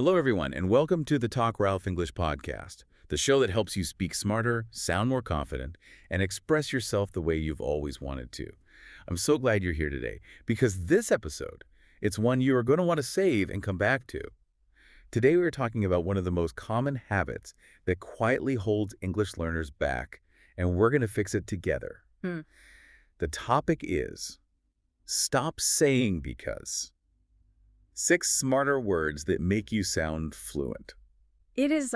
Hello, everyone, and welcome to the Talk Ralph English podcast, the show that helps you speak smarter, sound more confident, and express yourself the way you've always wanted to. I'm so glad you're here today, because this episode, it's one you are going to want to save and come back to. Today, we're talking about one of the most common habits that quietly holds English learners back, and we're going to fix it together. The topic is, stop saying because. 6 smarter words that make you sound fluent. It's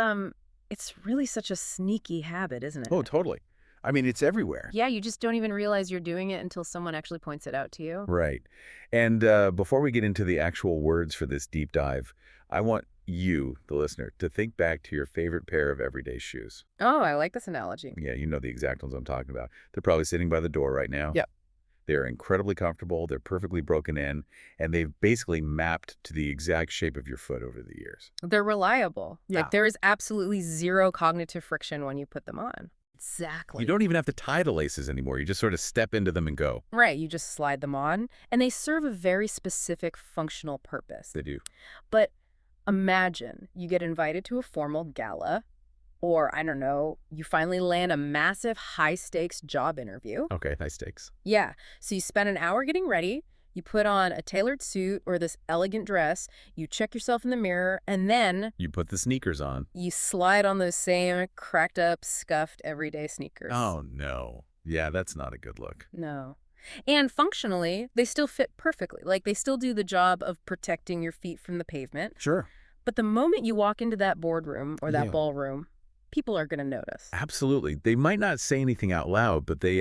really such a sneaky habit, isn't it? Oh, totally. I mean, it's everywhere. Yeah, you just don't even realize you're doing it until someone actually points it out to you. Right. And before we get into the actual words for this deep dive, I want you, the listener, to think back to your favorite pair of everyday shoes. Oh, I like this analogy. Yeah, you know the exact ones I'm talking about. They're probably sitting by the door right now. Yep. They're incredibly comfortable, they're perfectly broken in, and they've basically mapped to the exact shape of your foot over the years. They're reliable. Yeah. Like, there is absolutely zero cognitive friction when you put them on. Exactly. You don't even have to tie the laces anymore. You just sort of step into them and go. Right, you just slide them on, and they serve a very specific functional purpose. They do. But imagine you get invited to a formal gala, or, I don't know, you finally land a massive high-stakes job interview. Okay, high stakes. Yeah, so you spend an hour getting ready, you put on a tailored suit or this elegant dress, you check yourself in the mirror, and then You put the sneakers on. you slide on those same cracked-up, scuffed, everyday sneakers. Oh, no. Yeah, that's not a good look. No. And functionally, they still fit perfectly. Like, they still do the job of protecting your feet from the pavement. Sure. But the moment you walk into that boardroom or that Yeah. ballroom, people are going to notice. Absolutely. They might not say anything out loud, but they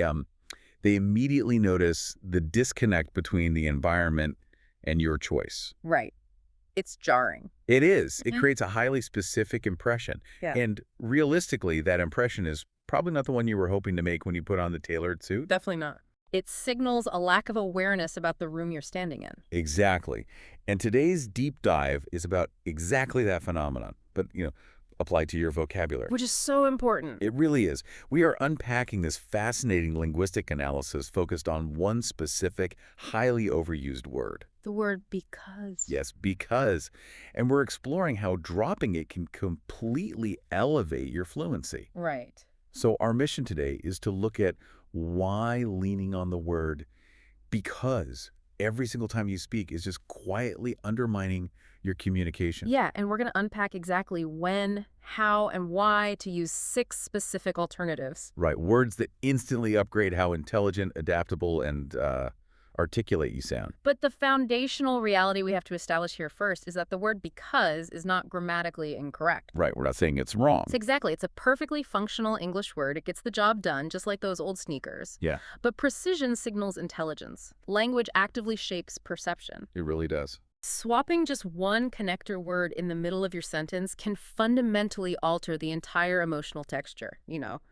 immediately notice the disconnect between the environment and your choice. Right. It's jarring. It is. It Mhm. creates a highly specific impression. Yeah. And realistically, that impression is probably not the one you were hoping to make when you put on the tailored suit. Definitely not. It signals a lack of awareness about the room you're standing in. Exactly. And today's deep dive is about exactly that phenomenon, but, applied to your vocabulary. Which is so important. It really is. We are unpacking this fascinating linguistic analysis focused on one specific, highly overused word. The word because. Yes, because. And we're exploring how dropping it can completely elevate your fluency. Right. So our mission today is to look at why leaning on the word because every single time you speak is just quietly undermining your communication. Yeah, and we're going to unpack exactly when, how, and why to use 6 specific alternatives. Right, words that instantly upgrade how intelligent, adaptable, and articulate you sound. But the foundational reality we have to establish here first is that the word because is not grammatically incorrect. Right, we're not saying it's wrong. It's a perfectly functional English word. It gets the job done, just like those old sneakers. Yeah, But precision signals intelligence. Language actively shapes perception. it really does. Swapping just one connector word in the middle of your sentence can fundamentally alter the entire emotional texture,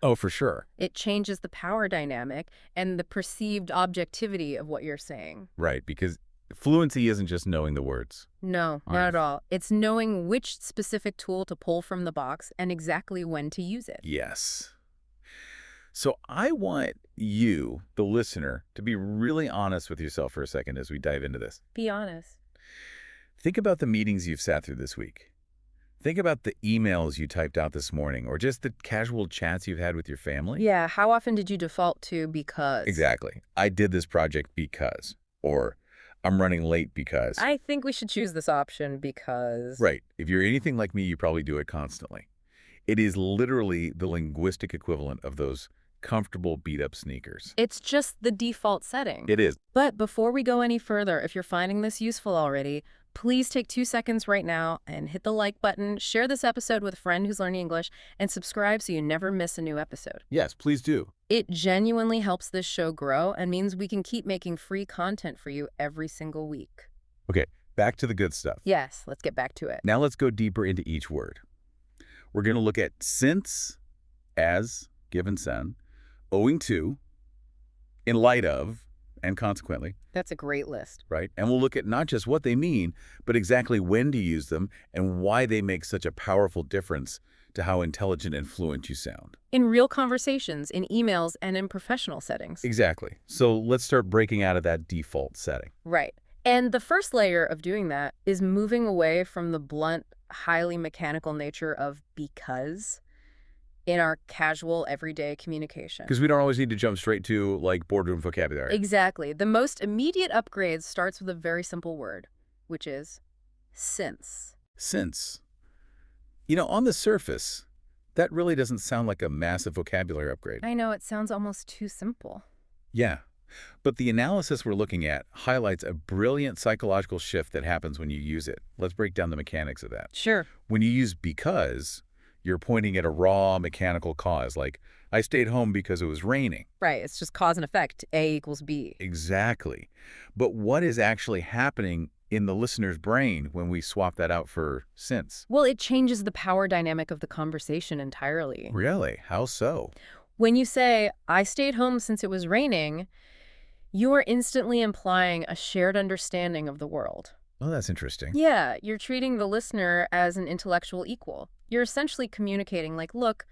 Oh, for sure. It changes the power dynamic and the perceived objectivity of what you're saying. Right, because fluency isn't just knowing the words. No, not at all. It's knowing which specific tool to pull from the box and exactly when to use it. Yes. So I want you, the listener, to be really honest with yourself for a second as we dive into this. Be honest. Think about the meetings you've sat through this week. Think about the emails you typed out this morning or just the casual chats you've had with your family. Yeah, how often did you default to because? Exactly. I did this project because, or I'm running late because. I think we should choose this option because. Right. If you're anything like me, you probably do it constantly. It is literally the linguistic equivalent of those comfortable beat-up sneakers. It's just the default setting. It is. But before we go any further, if you're finding this useful already, please take 2 seconds right now and hit the like button, share this episode with a friend who's learning English, and subscribe so you never miss a new episode. Yes, please do. It genuinely helps this show grow and means we can keep making free content for you every single week. Okay, back to the good stuff. Yes, let's get back to it. Now let's go deeper into each word. We're going to look at since, as, given sen, owing to, in light of, and consequently, That's a great list. right? And we'll look at not just what they mean, but exactly when to use them and why they make such a powerful difference to how intelligent and fluent you sound. In real conversations, in emails, and in professional settings. Exactly. So let's start breaking out of that default setting. Right. And the first layer of doing that is moving away from the blunt, highly mechanical nature of because in our casual, everyday communication. Because we don't always need to jump straight to, like, boardroom vocabulary. Exactly. The most immediate upgrade starts with a very simple word, which is since. Since. You know, on the surface, that really doesn't sound like a massive vocabulary upgrade. I know, it sounds almost too simple. Yeah. But the analysis we're looking at highlights a brilliant psychological shift that happens when you use it. Let's break down the mechanics of that. Sure. When you use because, you're pointing at a raw mechanical cause, like, I stayed home because it was raining. Right, it's just cause and effect. A equals B. Exactly. But what is actually happening in the listener's brain when we swap that out for since? Well, it changes the power dynamic of the conversation entirely. Really? How so? When you say, I stayed home since it was raining, you are instantly implying a shared understanding of the world. Oh, that's interesting. Yeah, you're treating the listener as an intellectual equal. You're essentially communicating like, look,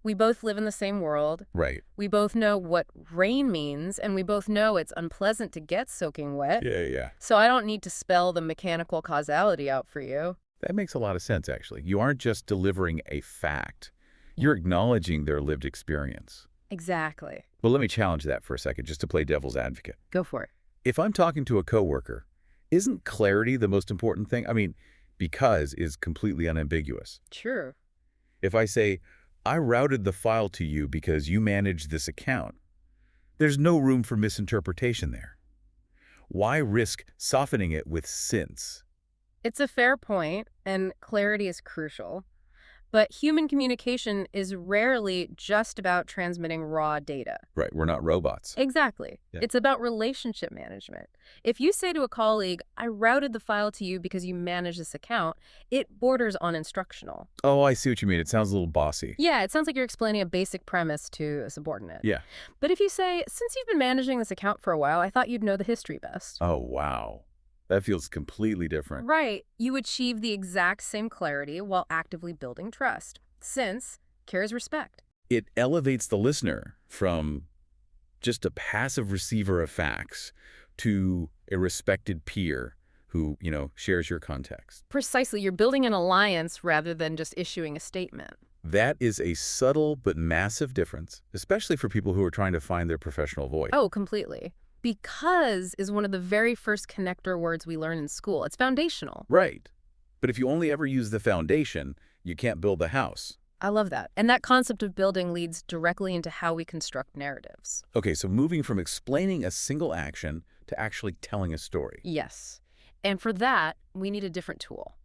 we both live in the same world. Right. We both know what rain means, and we both know it's unpleasant to get soaking wet. Yeah. So I don't need to spell the mechanical causality out for you. That makes a lot of sense, actually. You aren't just delivering a fact. You're acknowledging their lived experience. Exactly. Well, let me challenge that for a second, just to play devil's advocate. Go for it. If I'm talking to a coworker, isn't clarity the most important thing? I mean, because is completely unambiguous. Sure. If I say, I routed the file to you because you manage this account, there's no room for misinterpretation there. Why risk softening it with since? It's a fair point, and clarity is crucial. But human communication is rarely just about transmitting raw data. Right, we're not robots. Exactly. Yeah. It's about relationship management. If you say to a colleague, I routed the file to you because you manage this account, it borders on instructional. Oh, I see what you mean. It sounds a little bossy. Yeah, it sounds like you're explaining a basic premise to a subordinate. Yeah. But if you say, since you've been managing this account for a while, I thought you'd know the history best. Oh, wow. That feels completely different. Right. You achieve the exact same clarity while actively building trust. Since carries respect. It elevates the listener from just a passive receiver of facts to a respected peer who, shares your context. Precisely. You're building an alliance rather than just issuing a statement. That is a subtle but massive difference, especially for people who are trying to find their professional voice. Oh, completely. Because is one of the very first connector words we learn in school. It's foundational. Right. But if you only ever use the foundation, you can't build the house. I love that. And that concept of building leads directly into how we construct narratives. Okay, so moving from explaining a single action to actually telling a story. Yes. And for that, we need a different tool.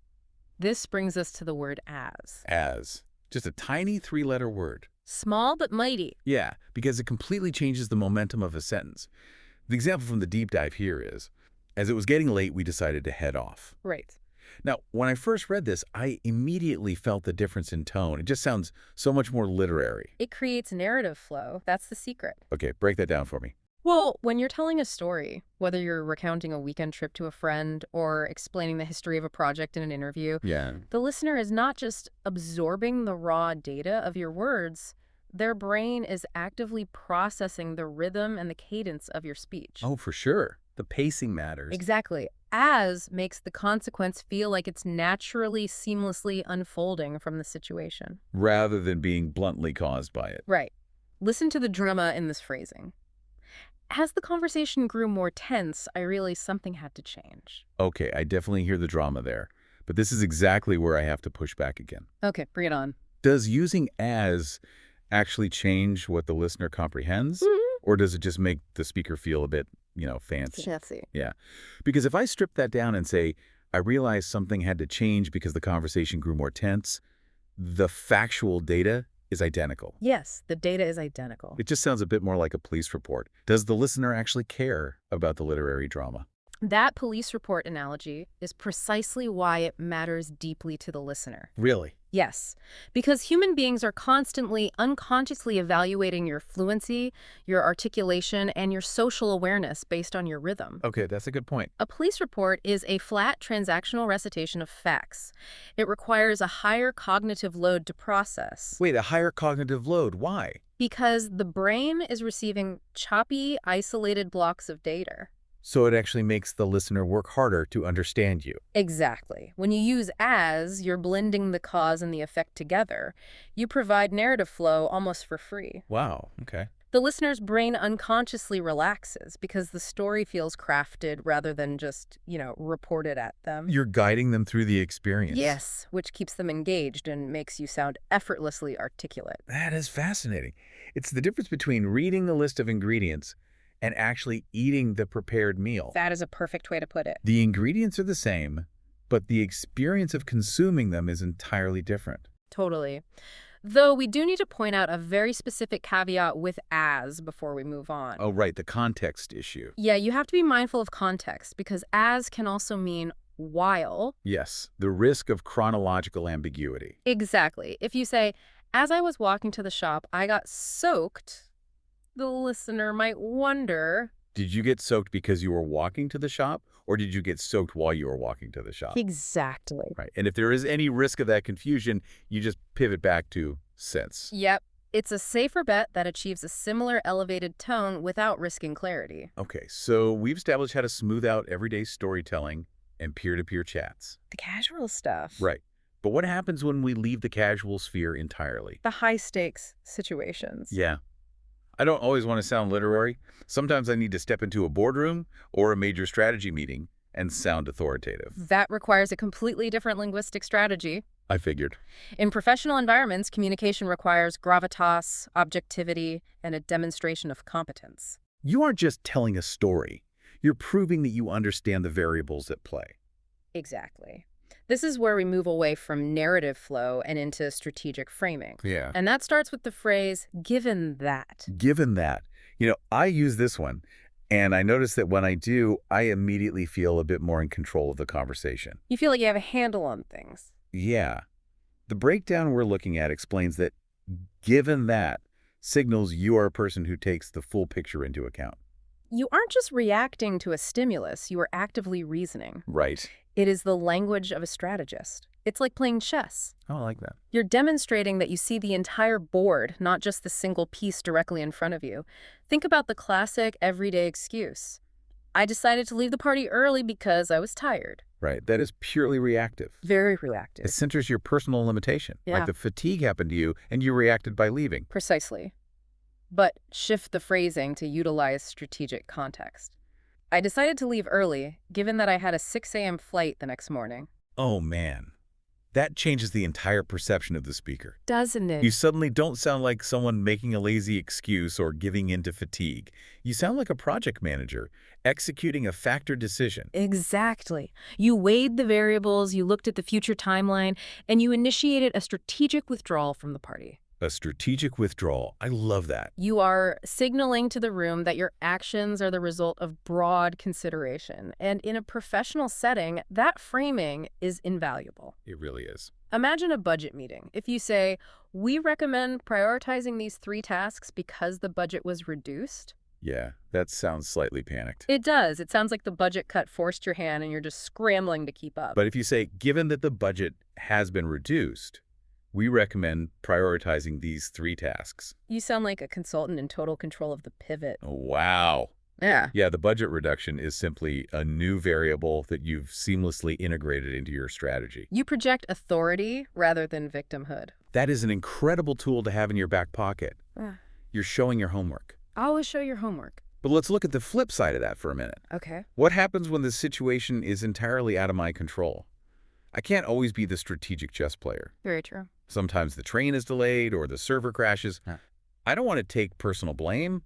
This brings us to the word as. As. Just a tiny three-letter word. Small but mighty. Yeah, because it completely changes the momentum of a sentence. The example from the deep dive here is, as it was getting late, we decided to head off. Right. Now, when I first read this, I immediately felt the difference in tone. It just sounds so much more literary. It creates narrative flow. That's the secret. Okay, break that down for me. Well, when you're telling a story, whether you're recounting a weekend trip to a friend or explaining the history of a project in an interview, Yeah. the listener is not just absorbing the raw data of your words. Their brain is actively processing the rhythm and the cadence of your speech. Oh, for sure. The pacing matters. Exactly. As makes the consequence feel like it's naturally, seamlessly unfolding from the situation. Rather than being bluntly caused by it. Right. Listen to the drama in this phrasing. As the conversation grew more tense, I realized something had to change. Okay, I definitely hear the drama there. But this is exactly where I have to push back again. Okay, bring it on. Does using as actually change what the listener comprehends? Or does it just make the speaker feel a bit, fancy? Fancy. Yeah. Because if I strip that down and say, I realized something had to change because the conversation grew more tense, the factual data is identical. Yes, the data is identical. It just sounds a bit more like a police report. Does the listener actually care about the literary drama? That police report analogy is precisely why it matters deeply to the listener. Really? Yes, because human beings are constantly, unconsciously evaluating your fluency, your articulation, and your social awareness based on your rhythm. Okay, that's a good point. A police report is a flat transactional recitation of facts. It requires a higher cognitive load to process. Wait, a higher cognitive load. Why? Because the brain is receiving choppy, isolated blocks of data. So it actually makes the listener work harder to understand you. Exactly. When you use as, you're blending the cause and the effect together. You provide narrative flow almost for free. Wow, okay. The listener's brain unconsciously relaxes because the story feels crafted rather than just, reported at them. You're guiding them through the experience. Yes, which keeps them engaged and makes you sound effortlessly articulate. That is fascinating. It's the difference between reading the list of ingredients and actually eating the prepared meal. That is a perfect way to put it. The ingredients are the same, but the experience of consuming them is entirely different. Totally. Though we do need to point out a very specific caveat with as before we move on. Oh, right, the context issue. Yeah, you have to be mindful of context because as can also mean while. Yes, the risk of chronological ambiguity. Exactly. If you say, as I was walking to the shop, I got soaked, the listener might wonder. Did you get soaked because you were walking to the shop, or did you get soaked while you were walking to the shop? Exactly. Right, and if there is any risk of that confusion, you just pivot back to since. Yep. It's a safer bet that achieves a similar elevated tone without risking clarity. Okay, so we've established how to smooth out everyday storytelling and peer-to-peer chats. The casual stuff. Right. But what happens when we leave the casual sphere entirely? The high stakes situations. Yeah. I don't always want to sound literary. Sometimes I need to step into a boardroom or a major strategy meeting and sound authoritative. That requires a completely different linguistic strategy. I figured. In professional environments, communication requires gravitas, objectivity, and a demonstration of competence. You aren't just telling a story. You're proving that you understand the variables at play. Exactly. This is where we move away from narrative flow and into strategic framing. Yeah. And that starts with the phrase, given that. Given that, I use this one, and I notice that when I do, I immediately feel a bit more in control of the conversation. You feel like you have a handle on things. Yeah. The breakdown we're looking at explains that given that signals you are a person who takes the full picture into account. You aren't just reacting to a stimulus, you are actively reasoning. Right. It is the language of a strategist. It's like playing chess. Oh, I like that. You're demonstrating that you see the entire board, not just the single piece directly in front of you. Think about the classic everyday excuse. I decided to leave the party early because I was tired. Right. That is purely reactive. Very It reactive. centers your personal limitation. Yeah. Like the fatigue happened to you and you reacted by leaving. Precisely. But shift the phrasing to utilize strategic context. I decided to leave early, given that I had a 6 a.m. flight the next morning. Oh, man. That changes the entire perception of the speaker. Doesn't it? You suddenly don't sound like someone making a lazy excuse or giving in to fatigue. You sound like a project manager executing a factored decision. Exactly. You weighed the variables, you looked at the future timeline, and you initiated a strategic withdrawal from the party. A strategic withdrawal. I love that. You are signaling to the room that your actions are the result of broad consideration. And in a professional setting, that framing is invaluable. It really is. Imagine a budget meeting. If you say, we recommend prioritizing these 3 tasks because the budget was reduced. Yeah, that sounds slightly panicked. It does. It sounds like the budget cut forced your hand and you're just scrambling to keep up. But if you say, given that the budget has been reduced, we recommend prioritizing these 3 tasks. You sound like a consultant in total control of the pivot. Wow. Yeah. Yeah, the budget reduction is simply a new variable that you've seamlessly integrated into your strategy. You project authority rather than victimhood. That is an incredible tool to have in your back pocket. Ah. You're showing your homework. Always show your homework. But let's look at the flip side of that for a minute. Okay. What happens when the situation is entirely out of my control? I can't always be the strategic chess player. Very true. Sometimes the train is delayed or the server crashes. I don't want to take personal blame,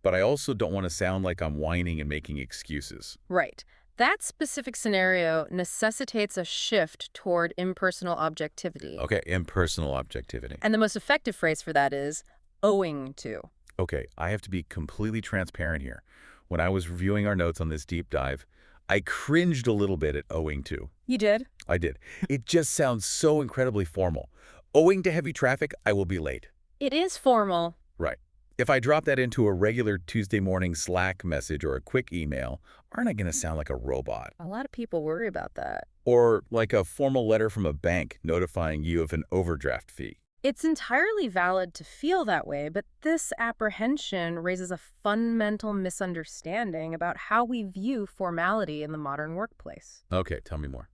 but I also don't want to sound like I'm whining and making excuses. Right. That specific scenario necessitates a shift toward impersonal objectivity. Okay, impersonal objectivity. And the most effective phrase for that is owing to. Okay, I have to be completely transparent here. When I was reviewing our notes on this deep dive, I cringed a little bit at owing to. You did? I did. It just sounds so incredibly formal. Owing to heavy traffic, I will be late. It is formal. Right. If I drop that into a regular Tuesday morning Slack message or a quick email, aren't I going to sound like a robot? A lot of people worry about that. Or like a formal letter from a bank notifying you of an overdraft fee. It's entirely valid to feel that way, but this apprehension raises a fundamental misunderstanding about how we view formality in the modern workplace. Okay, tell me more.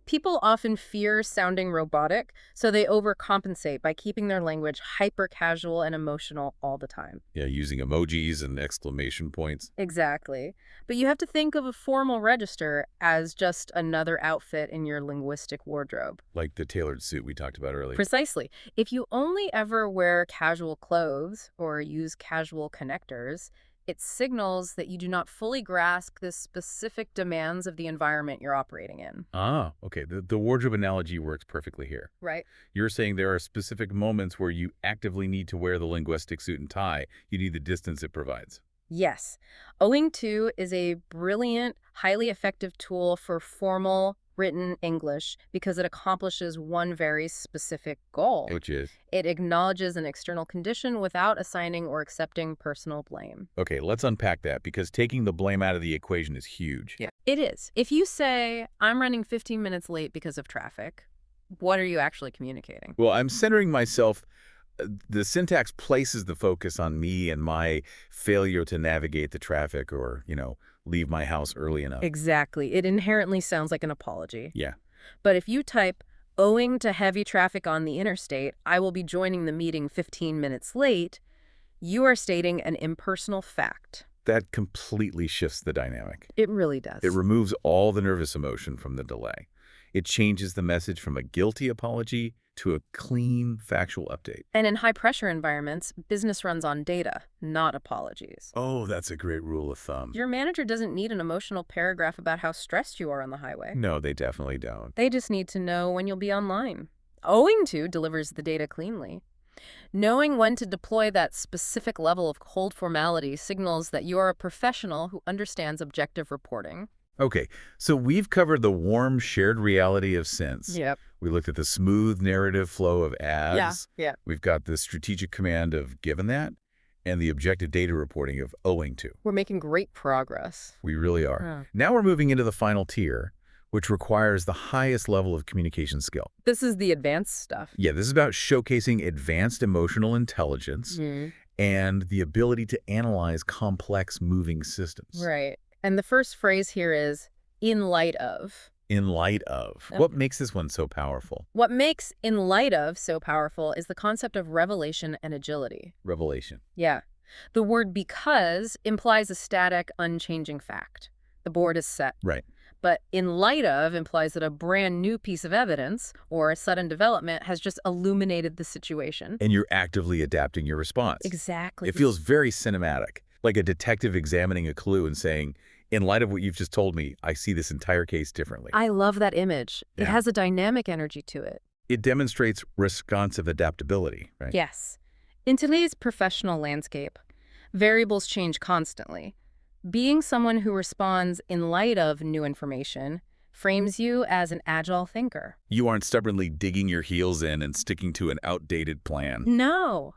People often fear sounding robotic, so they overcompensate by keeping their language hyper-casual and emotional all the time. Yeah, using emojis and exclamation points. Exactly. But you have to think of a formal register as just another outfit in your linguistic wardrobe. Like the tailored suit we talked about earlier. Precisely. If you only ever wear casual clothes or use casual connectors, it signals that you do not fully grasp the specific demands of the environment you're operating in. Ah, okay. The wardrobe analogy works perfectly here. Right. You're saying there are specific moments where you actively need to wear the linguistic suit and tie. You need the distance it provides. Yes. Owing to is a brilliant, highly effective tool for formal written English because it accomplishes one very specific goal. Which is? It acknowledges an external condition without assigning or accepting personal blame. Okay, let's unpack that because taking the blame out of the equation is huge. Yeah. It is. If you say, I'm running 15 minutes late because of traffic, what are you actually communicating? Well, I'm centering myself. The syntax places the focus on me and my failure to navigate the traffic or, leave my house early enough. Exactly. It inherently sounds like an apology. Yeah. But if you type, owing to heavy traffic on the interstate, I will be joining the meeting 15 minutes late, you are stating an impersonal fact. That completely shifts the dynamic. It really does. It removes all the nervous emotion from the delay. It changes the message from a guilty apology to a clean, factual update. And in high-pressure environments, business runs on data, not apologies. Oh, that's a great rule of thumb. Your manager doesn't need an emotional paragraph about how stressed you are on the highway. No, they definitely don't. They just need to know when you'll be online. Owing to delivers the data cleanly. Knowing when to deploy that specific level of cold formality signals that you are a professional who understands objective reporting. Okay, so we've covered the warm, shared reality of sense. Yep. We looked at the smooth narrative flow of ads. Yeah. We've got the strategic command of given that, and the objective data reporting of owing to. We're making great progress. We really are. Huh. Now we're moving into the final tier, which requires the highest level of communication skill. This is the advanced stuff. Yeah, this is about showcasing advanced emotional intelligence and the ability to analyze complex moving systems. Right. And the first phrase here is, in light of. In light of. Yep. What makes this one so powerful? What makes in light of so powerful is the concept of revelation and agility. Revelation. Yeah. The word because implies a static, unchanging fact. The board is set. Right. But in light of implies that a brand new piece of evidence or a sudden development has just illuminated the situation. And you're actively adapting your response. Exactly. It feels very cinematic, like a detective examining a clue and saying, in light of what you've just told me, I see this entire case differently. I love that image. Yeah. It has a dynamic energy to it. It demonstrates responsive adaptability, right? Yes. In today's professional landscape, variables change constantly. Being someone who responds in light of new information frames you as an agile thinker. You aren't stubbornly digging your heels in and sticking to an outdated plan. No.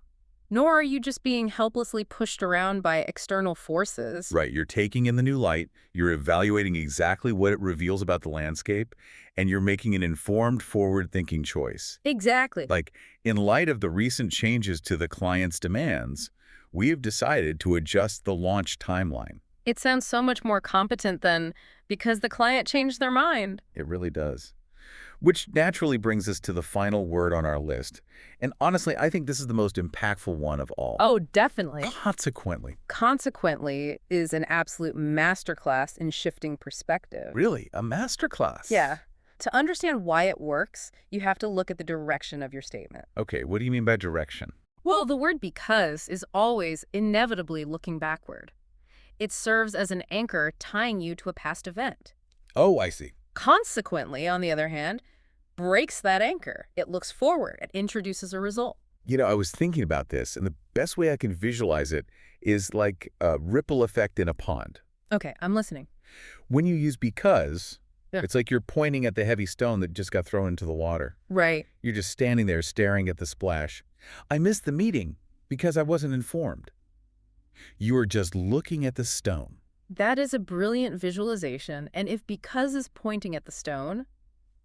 Nor are you just being helplessly pushed around by external forces. Right, you're taking in the new light, you're evaluating exactly what it reveals about the landscape, and you're making an informed, forward-thinking choice. Exactly. Like, in light of the recent changes to the client's demands, we have decided to adjust the launch timeline. It sounds so much more competent than because the client changed their mind. It really does. Which naturally brings us to the final word on our list. And honestly, I think this is the most impactful one of all. Oh, definitely. Consequently. Consequently is an absolute masterclass in shifting perspective. Really? A masterclass? Yeah. To understand why it works, you have to look at the direction of your statement. Okay, what do you mean by direction? Well, the word because is always inevitably looking backward. It serves as an anchor tying you to a past event. Oh, I see. Consequently, on the other hand, breaks that anchor. It looks forward. It introduces a result. I was thinking about this, and the best way I can visualize it is like a ripple effect in a pond. Okay, I'm listening. When you use because, Yeah. it's like you're pointing at the heavy stone that just got thrown into the water. Right. You're just standing there staring at the splash. I missed the meeting because I wasn't informed. You are just looking at the stone. That is a brilliant visualization. And if because is pointing at the stone,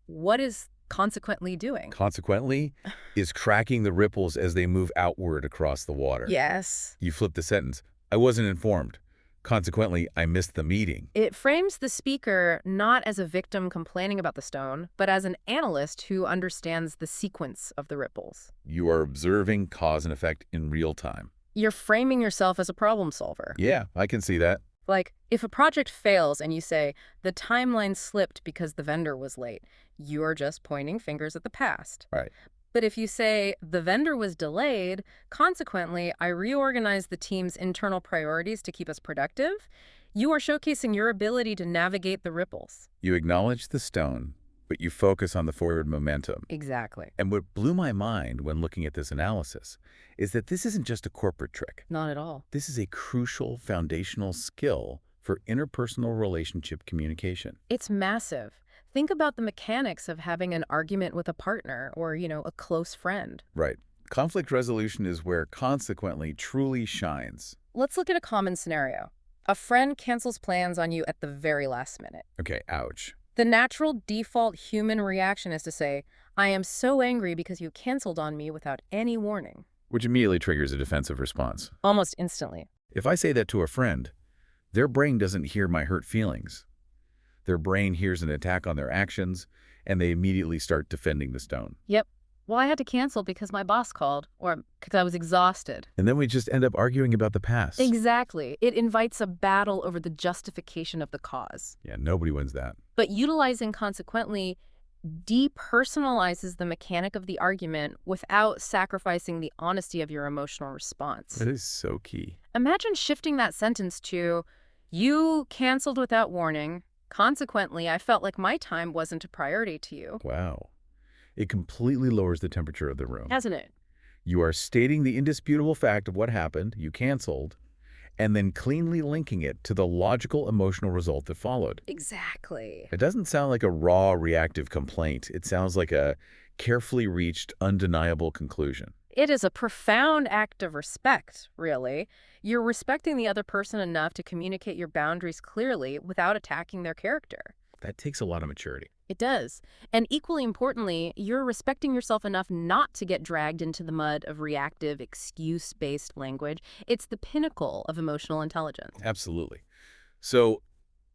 what is consequently doing? Consequently, is cracking the ripples as they move outward across the water. Yes. You flip the sentence. I wasn't informed. Consequently, I missed the meeting. It frames the speaker not as a victim complaining about the stone, but as an analyst who understands the sequence of the ripples. You are observing cause and effect in real time. You're framing yourself as a problem solver. Yeah, I can see that. Like, if a project fails and you say, the timeline slipped because the vendor was late, you're just pointing fingers at the past. Right. But if you say, the vendor was delayed, consequently, I reorganized the team's internal priorities to keep us productive, you are showcasing your ability to navigate the ripples. You acknowledge the stone, but you focus on the forward momentum. Exactly. And what blew my mind when looking at this analysis is that this isn't just a corporate trick. Not at all. This is a crucial foundational skill for interpersonal relationship communication. It's massive. Think about the mechanics of having an argument with a partner or, a close friend. Right. Conflict resolution is where consequently truly shines. Let's look at a common scenario. A friend cancels plans on you at the very last minute. Okay, ouch. The natural default human reaction is to say, I am so angry because you canceled on me without any warning. Which immediately triggers a defensive response. Almost instantly. If I say that to a friend, their brain doesn't hear my hurt feelings. Their brain hears an attack on their actions, and they immediately start defending the stone. Yep. Well, I had to cancel because my boss called, or because I was exhausted. And then we just end up arguing about the past. Exactly. It invites a battle over the justification of the cause. Yeah, nobody wins that. But utilizing consequently depersonalizes the mechanic of the argument without sacrificing the honesty of your emotional response. That is so key. Imagine shifting that sentence to, you canceled without warning. Consequently, I felt like my time wasn't a priority to you. Wow. It completely lowers the temperature of the room. Hasn't it? You are stating the indisputable fact of what happened, you canceled, and then cleanly linking it to the logical emotional result that followed. Exactly. It doesn't sound like a raw reactive complaint. It sounds like a carefully reached, undeniable conclusion. It is a profound act of respect, really. You're respecting the other person enough to communicate your boundaries clearly without attacking their character. That takes a lot of maturity. It does. And equally importantly, you're respecting yourself enough not to get dragged into the mud of reactive, excuse-based language. It's the pinnacle of emotional intelligence. Absolutely. So,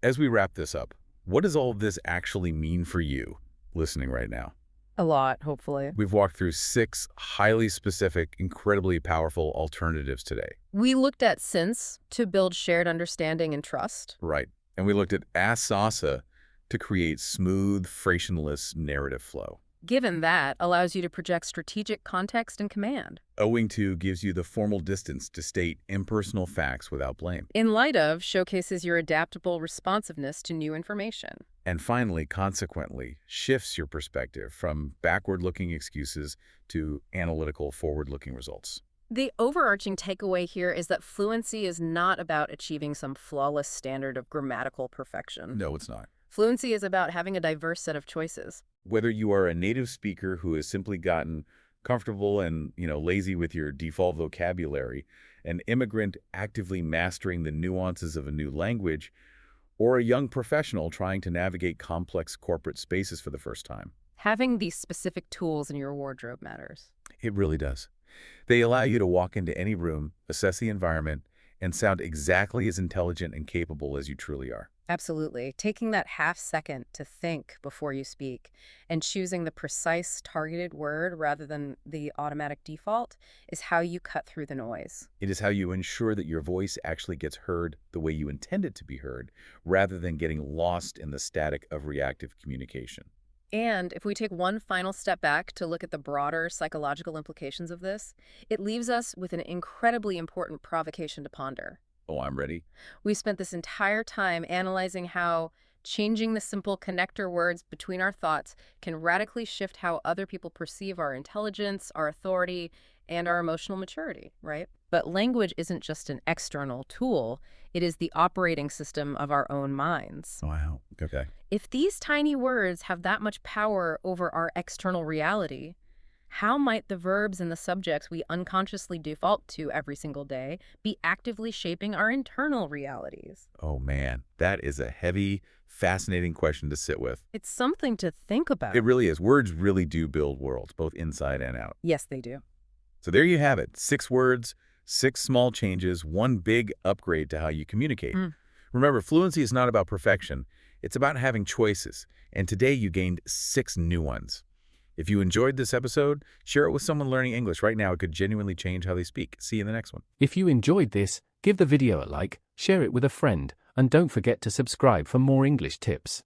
as we wrap this up, what does all of this actually mean for you listening right now? A lot, hopefully. We've walked through 6 highly specific, incredibly powerful alternatives today. We looked at since to build shared understanding and trust. Right. And we looked at asasa to create smooth, frictionless narrative flow. Given that allows you to project strategic context and command. Owing to gives you the formal distance to state impersonal facts without blame. In light of showcases your adaptable responsiveness to new information. And finally, consequently, shifts your perspective from backward-looking excuses to analytical, forward-looking results. The overarching takeaway here is that fluency is not about achieving some flawless standard of grammatical perfection. No, it's not. Fluency is about having a diverse set of choices. Whether you are a native speaker who has simply gotten comfortable and, lazy with your default vocabulary, an immigrant actively mastering the nuances of a new language, or a young professional trying to navigate complex corporate spaces for the first time. Having these specific tools in your wardrobe matters. It really does. They allow you to walk into any room, assess the environment, and sound exactly as intelligent and capable as you truly are. Absolutely. Taking that half second to think before you speak and choosing the precise targeted word rather than the automatic default is how you cut through the noise. It is how you ensure that your voice actually gets heard the way you intend it to be heard, rather than getting lost in the static of reactive communication. And if we take one final step back to look at the broader psychological implications of this, it leaves us with an incredibly important provocation to ponder. Oh, I'm ready. We spent this entire time analyzing how changing the simple connector words between our thoughts can radically shift how other people perceive our intelligence, our authority, and our emotional maturity, right? But language isn't just an external tool. It is the operating system of our own minds. Wow. Okay. If these tiny words have that much power over our external reality, How might the verbs and the subjects we unconsciously default to every single day be actively shaping our internal realities? Oh man, that is a heavy, fascinating question to sit with. It's something to think about. It really is. Words really do build worlds, both inside and out. Yes, they do. So there you have it. 6 words, 6 small changes, 1 big upgrade to how you communicate. Mm. Remember, fluency is not about perfection. It's about having choices. And today you gained 6 new ones. If you enjoyed this episode, share it with someone learning English right now. It could genuinely change how they speak. See you in the next one. If you enjoyed this, give the video a like, share it with a friend, and don't forget to subscribe for more English tips.